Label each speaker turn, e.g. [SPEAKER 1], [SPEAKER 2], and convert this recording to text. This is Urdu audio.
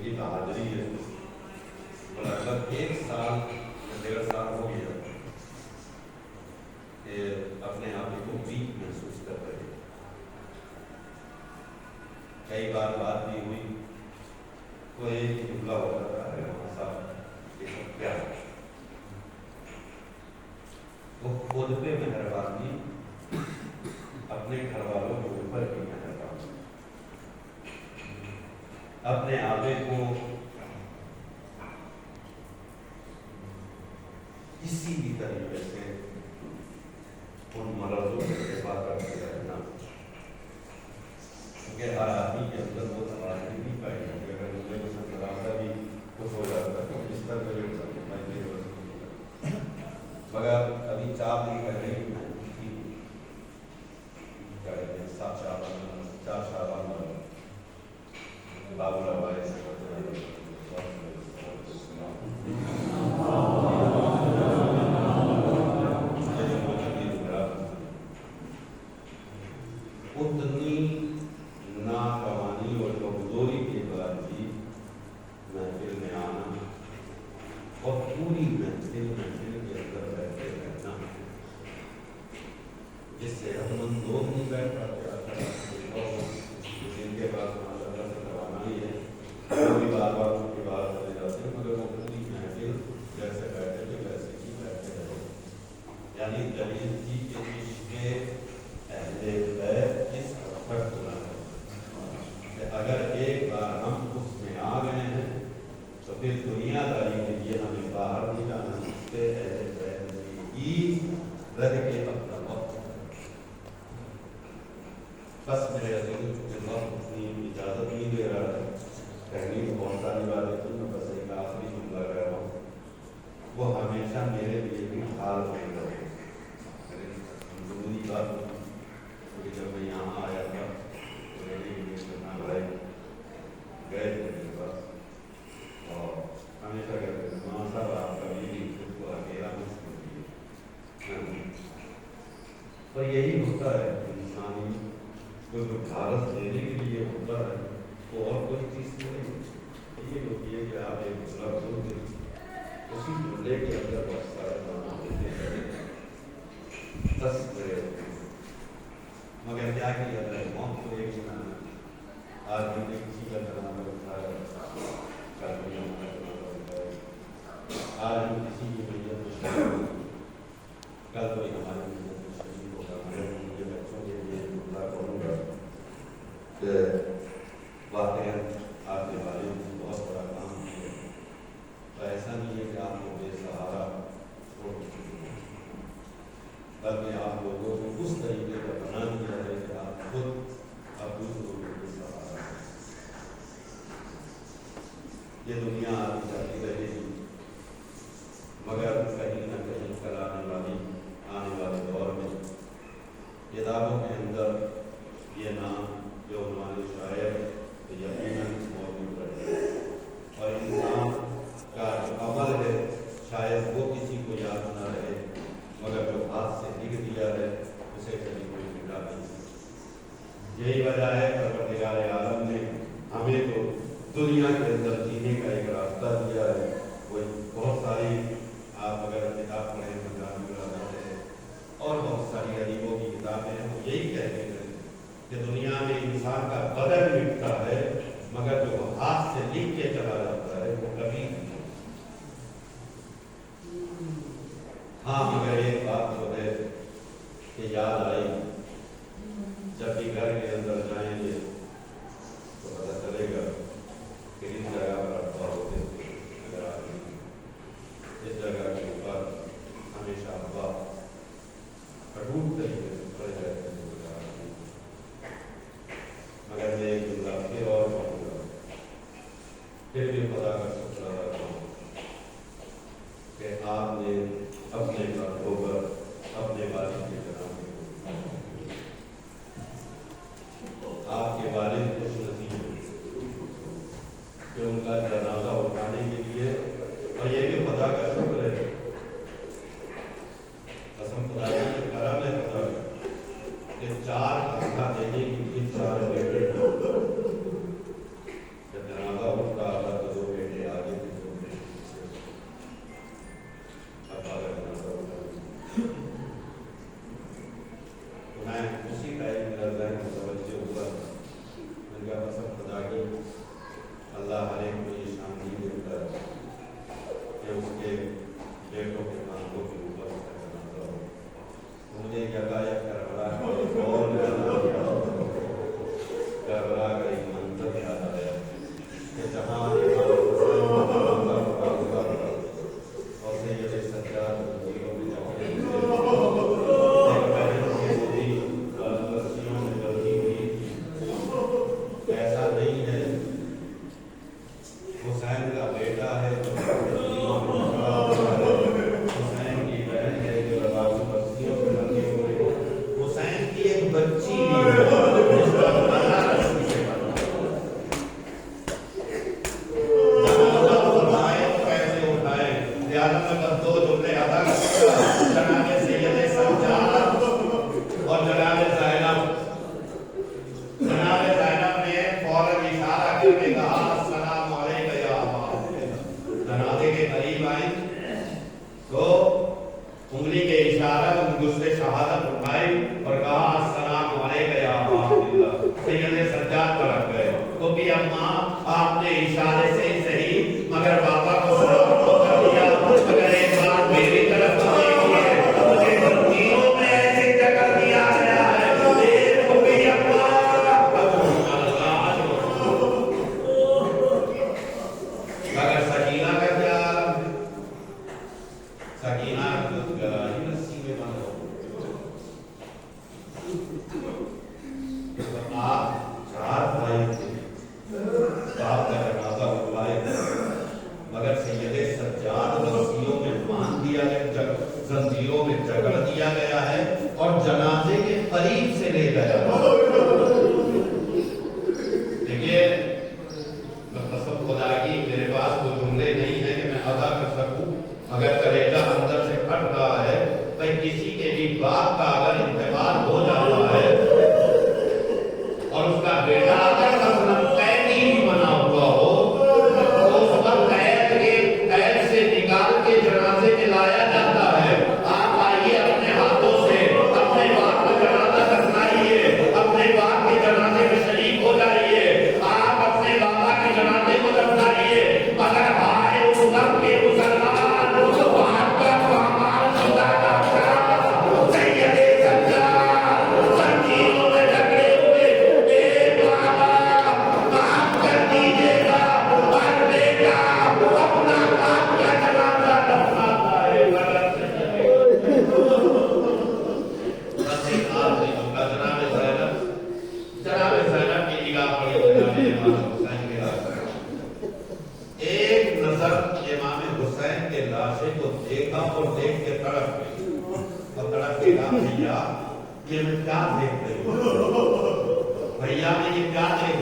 [SPEAKER 1] میری تو حاضری ہے، لگ بھگ 1 سال 1.5 سال ہو گیا کہ اپنے آپ کو ویک محسوس کر رہے ہیں۔ کئی بار بات بھی ہوئی تو ایک جملہ ہو رہا ہے وہاں صاحب یہ سب کیا ہے، وہ خود پہ مہربانی، اپنے گھر والوں کے اوپر بھی مہربانی، اپنے آپے کو کسی بھی طریقے سے ان مرضوں سے شفا کرتے رہنا، کیونکہ ہر آدمی کے اندر وہ توازن نہیں پائی جاتی۔ اگر مجھے کچھ ذرا بھی کچھ ہو جاتا ہے تو اس طرح سے مگر ابھی 4 دن پہلے ہی میں بابو ربائی سے اتنی ناقوانی اور کمزوری کے بعد بھی محفل میں آنا اور پوری محفل کے اندر بیٹھے رہنا، جس سے ہم لوگ نہیں بیٹھ پاتے، جن کے پاس ماشاءاللہ سے توانائی ہے وہ بھی بار بار ان کی بات کرے جاتے ہیں، مگر وہ پوری محفل جیسے بیٹھے تھے ویسے ہی بیٹھے رہے۔ یعنی جلیل جی کے عشق اہل بیت اس حد تک ہونا ہے کہ اگر ایک بار ہم اس میں آ گئے ہیں تو پھر دنیا داری کے لیے ہمیں باہر نہیں جانا، اس سے اہل بیت ہی رہ کے اپنا وقت۔ بس میرے عزیزوں چونکہ وقت اتنی اجازت نہیں دے رہا ہے، کہنی تو بہت ساری باتیں تھی، میں بس ایک آخری جملہ کہہ رہا ہوں، وہ ہمیشہ میرے لیے بھی حال بن رہے ضروری بات ہوتی، کیونکہ جب میں یہاں آیا تھا تو میرے کرنا بھائی گئے تھے میرے پاس اور ہمیشہ کہتے تھے ماں صاحب آپ کبھی بھی خود کو اکیلا مت سمجھیے، اور یہی ہوتا ہے انسانی جو بھارت دینے کے لیے ہوتا ہے وہ اور کوئی چیز نہیں، یہ ہوتی ہے کہ آپ ایک جملہ بول دیں، اسی جملے کے اندر بہت سارے مانا ہوتے ہیں، بس بڑے ہوتے ہیں، مگر کیا کیا جائے، موت تو ایک نہ آج بھی نے کسی کا جنازہ اٹھایا، کل بھی ہمارا جنازہ اٹھایا، آج ہم کسی کی میت میں شامل ہوئی، کل کوئی ہماری میت میں شامل ہوگا۔ مجھے بچوں کے لیے جملہ کہوں گا کہ واقعہ آپ کے والد نے بہت بڑا کام کیا، تو ایسا نہیں ہے کہ آپ کو بے سہارا چھوڑ دیا، بلکہ آپ لوگوں کو اس طریقے کا بنا دیا ہے کہ آپ خود اب دوسروں کو بے سہارا ہیں۔ یہ دنیا آتی جاتی رہے گی، مگر کہیں نہ کہیں کل آنے والے دور میں کتابوں کے اندر یہ نام جو ہمارے شاعر یقیناً موجود رہے، اور انسان کا جو عمل ہے شاید وہ کسی کو یاد نہ رہے، مگر جو ہاتھ سے لکھ دیا ہے اسے کبھی کوئی مٹا نہیں۔ یہی وجہ ہے پروردگار عالم نے ہمیں تو دنیا کے اندر جینے کا ایک راستہ دیا ہے، وہ بہت ساری آپ اگر کتاب پڑھیں اور بہت ساری ادیبوں کی کتابیں ہیں، وہ یہی کہتے ہیں کہ دنیا میں انسان کا بدن مٹتا ہے مگر جو ہاتھ سے لکھ کے چلا جاتا ہے وہ کبھی نہیں۔ ہاں مگر ایک بات جو ہے کہ یاد آئی، جب بھی گھر کے اندر جائیں گے تو پتہ چلے گا کہ اس جگہ پر ابا ہوتے تھے، اگر آپ اس جگہ کے اوپر ہمیشہ ابا کٹوٹ طریقے سے پڑے رہتے ہیں، مگر میں ایک جملہ پھر اور کہوں گا، پھر بھی خدا کا شکر ادا کروں کہ آپ نے اپنے گھر ہو کر اپنے والد کے جنازے کو، آپ کے والد خوش نصیب کہ ان کا جنازہ اٹھانے کے لیے، اور یہ بھی خدا کا شکر ہے، قسم خدا کی کرم ہے خدا کا کہ 4 کنکھا دینے کی بھی 4 بیٹے جب جنازہ اٹھتا اللہ ہر ایک کو یہ شان نہیں دیتا کہ اس کے بیٹوں کے کاندھوں کے اوپر اس کا جنازہ ہو. مجھے یکایک گڑبڑا کر ایک منظر یاد آیا کہ جہاں امام حسین اور سید سجاد رضیوں میں جمعے ایک بہن کی بوڑھی رسیوں میں بندھی ہوئی. ایسا نہیں ہے حسین کا بیٹا ہے حسین کی بہن ہے جو رسیوں میں بندھی ہوئی. حسین کی ایک بچی بھی ہے جس کا
[SPEAKER 2] بھیا میں یہ کیا دیکھ